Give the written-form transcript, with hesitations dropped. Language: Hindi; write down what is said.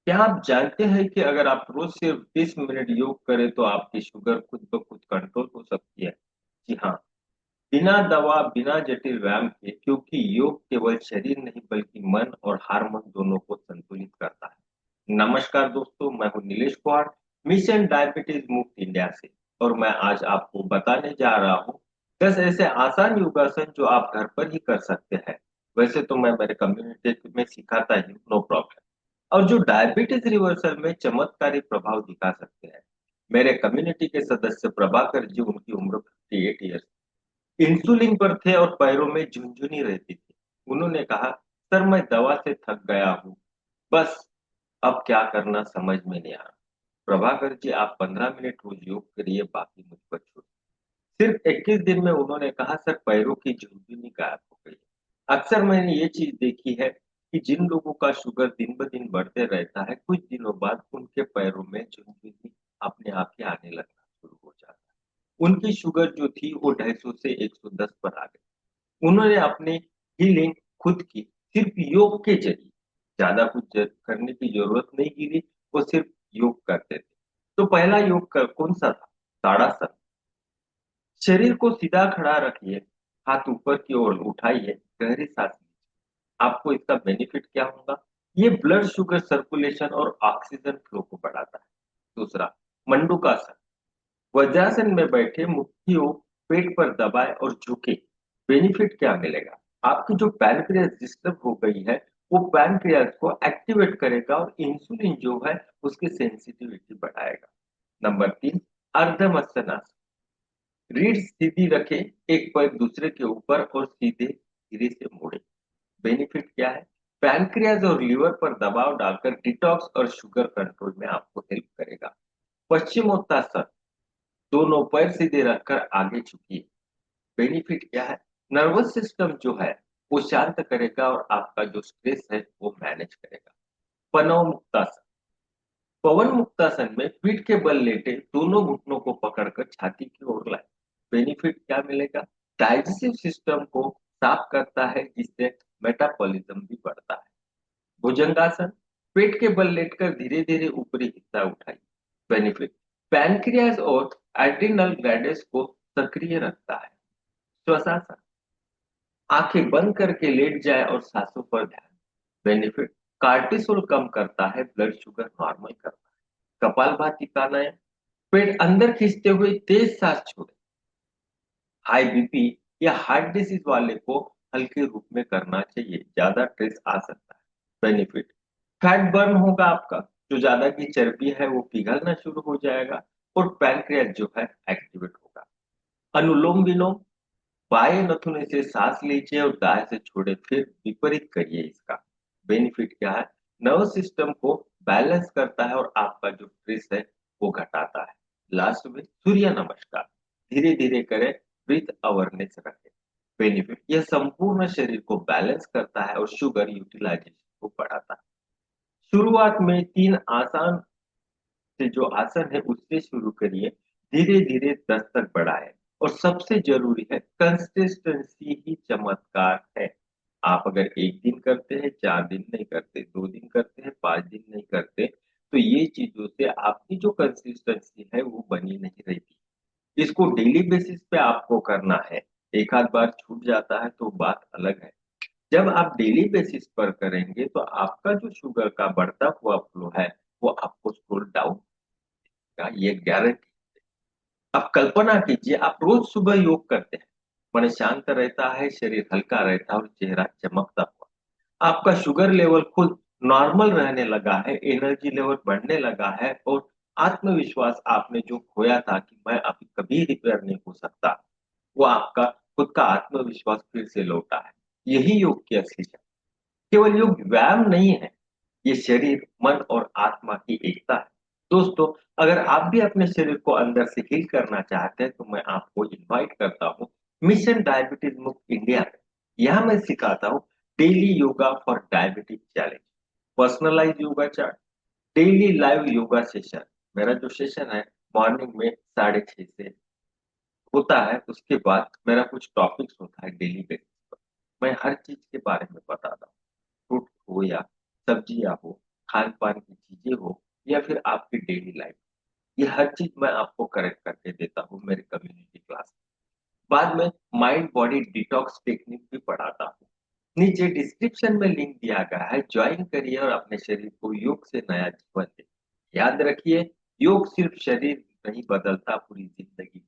क्या आप जानते हैं कि अगर आप रोज सिर्फ 20 मिनट योग करें तो आपकी शुगर खुद ब खुद कंट्रोल हो सकती है। जी हाँ, बिना दवा बिना जटिल व्यायाम के, क्योंकि योग केवल शरीर नहीं बल्कि मन और हार्मोन दोनों को संतुलित करता है। नमस्कार दोस्तों, मैं हूँ नीलेश कुमार, मिशन डायबिटीज मुक्त इंडिया से। और मैं आज आपको बताने जा रहा हूँ 10 ऐसे आसान योगासन जो आप घर पर ही कर सकते हैं। वैसे तो मैं मेरे कम्युनिटी में सिखाता ही हूँ, नो प्रॉब्लम। और जो डायबिटीज रिवर्सल में चमत्कारी प्रभाव दिखा सकते हैं। मेरे कम्युनिटी के सदस्य प्रभाकर जी, उनकी उम्र 58 ईयर्स, इंसुलिन पर थे और पैरों में झुनझुनी रहती थी। उन्होंने कहा, सर मैं दवा से थक गया हूँ, बस अब क्या करना समझ में नहीं आ रहा। प्रभाकर जी, आप 15 मिनट रोज योग करिए, बाकी मुझ पर छोड़िए। सिर्फ 21 दिन में उन्होंने कहा, सर पैरों की झुनझुनी गायब हो गई। अक्सर मैंने ये चीज देखी है कि जिन लोगों का शुगर दिन ब दिन बढ़ते रहता है, कुछ दिनों बाद उनके पैरों में झुनझुनी अपने आप ही आने लगना शुरू हो जाता है। उनकी शुगर जो थी वो 250 से 110 पर आ गई। उन्होंने अपनी हीलिंग खुद की, सिर्फ योग के जरिए। ज्यादा कुछ करने की जरूरत नहीं गिरी, वो सिर्फ योग करते थे। तो पहला योग कौन सा था? ताड़ासन। शरीर को सीधा खड़ा रखिए, हाथ ऊपर की ओर उठाइए, गहरी सांस लीजिए। आपको इसका बेनिफिट क्या होगा? ये ब्लड शुगर सर्कुलेशन और ऑक्सीजन फ्लो को बढ़ाता है। दूसरा, मंडूकासन। वज्रासन में बैठे, मुट्ठियों पेट पर दबाए और झुके। बेनिफिट क्या मिलेगा? आपकी जो पैनक्रियास डिस्टर्ब हो गई है, वो पैनक्रियास को एक्टिवेट करेगा और इंसुलिन जो है उसकी सेंसिटिविटी बढ़ाएगा। नंबर 3, अर्धमस्तनासन। रीढ़ सीधी रखें, एक पैर दूसरे के ऊपर और सीधे धीरे से मोड़े। बेनिफिट क्या है? पैनक्रियाज और लीवर पर दबाव डालकर डिटॉक्स और शुगर कंट्रोल में आपको हेल्प करेगा। पश्चिमोत्तासन। दोनों पैर सीधे रखकर आगे झुकिए। बेनिफिट क्या है? नर्वस सिस्टम जो है वो शांत करेगा और आपका जो स्ट्रेस है वो मैनेज करेगा। पनव मुक्तासन। पवन मुक्तासन में पीठ के बल लेटे, दोनों घुटनों को पकड़कर छाती की ओर लाए। बेनिफिट क्या मिलेगा? डाइजेस्टिव सिस्टम को साफ करता है, जिससे मेटाबॉलिज्म भी बढ़ता है। भुजंगासन। पेट के बल लेटकर धीरे धीरे ऊपरी हिस्सा उठाइए। बेनिफिट, पैनक्रियाज और एड्रिनल ग्लैंड्स को सक्रिय रखता है। श्वसासन। आंखें बंद करके लेट जाए और सांसों पर ध्यान। बेनिफिट, कार्टिसोल कम करता है, ब्लड शुगर नॉर्मल करता है। कपालभाति प्राणायाम। पेट अंदर खींचते हुए तेज सांस छोड़े। हाई बीपी या हार्ट डिसीज वाले को हल्के रूप में करना चाहिए, ज्यादा स्ट्रेस आ सकता है। बेनिफिट, फैट बर्न होगा आपका, जो ज्यादा की चर्बी है वो पिघलना शुरू हो जाएगा और पैनक्रियास जो है एक्टिवेट होगा। अनुलोम विलोम। बाएं नथुने से सांस लीजिए और दाएं से छोड़े, फिर विपरीत करिए इसका। बेनिफिट क्या है? नर्वस सिस्टम को बैलेंस करता है और आपका जो स्ट्रेस है वो घटाता है। लास्ट में सूर्य नमस्कार। धीरे धीरे करें, ब्रीथ अवेयरनेस रखें। बेनिफिट, यह संपूर्ण शरीर को बैलेंस करता है और शुगर यूटिलाइजेशन को बढ़ाता है। शुरुआत में 3 आसान से जो आसन है उससे शुरू करिए, धीरे धीरे 10 तक बढ़ाएं। और सबसे जरूरी है, कंसिस्टेंसी ही चमत्कार है। आप अगर एक दिन करते हैं, 4 दिन नहीं करते, 2 दिन करते हैं, 5 दिन नहीं करते, तो ये चीजों से आपकी जो कंसिस्टेंसी है वो बनी नहीं रहती। इसको डेली बेसिस पे आपको करना है। एक आध बार छूट जाता है तो बात अलग है। जब आप डेली बेसिस पर करेंगे तो आपका जो शुगर का बढ़ता हुआ फ्लो है वो आपको स्लो डाउन का, ये गारंटी। आप कल्पना कीजिए, आप रोज सुबह योग करते हैं, मन शांत रहता है, शरीर हल्का रहता है और चेहरा चमकता हुआ। आपका शुगर लेवल खुद नॉर्मल रहने लगा है, एनर्जी लेवल बढ़ने लगा है और आत्मविश्वास आपने जो खोया था कि मैं अभी कभी रिपेयर नहीं हो सकता, वो आपका खुद का आत्मविश्वास फिर से लौटा है। यही योग की असली है। केवल योग व्यायाम नहीं है, ये शरीर मन और आत्मा की एकता है। दोस्तों, अगर आप भी अपने शरीर को अंदर से हील करना चाहते हैं तो मैं आपको इनवाइट करता हूँ मिशन डायबिटीज मुक्त इंडिया में। यहाँ मैं सिखाता हूँ daily yoga for diabetes challenge, personalise yoga chart, daily live yoga session. मेरा जो सेशन है मॉर्निंग में 6:30 से होता है, उसके बाद मेरा कुछ टॉपिक्स होता है डेली बेसिस पर। मैं हर चीज के बारे में बताता हूँ, फ्रूट हो या सब्जियां हो, खान पान की चीजें चीजें हो या फिर आपकी डेली लाइफ, ये हर चीज मैं आपको करेक्ट करके देता हूँ मेरे कम्युनिटी क्लास। बाद में माइंड बॉडी डिटॉक्स टेक्निक भी पढ़ाता हूँ। नीचे डिस्क्रिप्शन में लिंक दिया गया है, ज्वाइन करिए और अपने शरीर को योग से नया जीवन दे। याद रखिए, योग सिर्फ शरीर नहीं बदलता, पूरी जिंदगी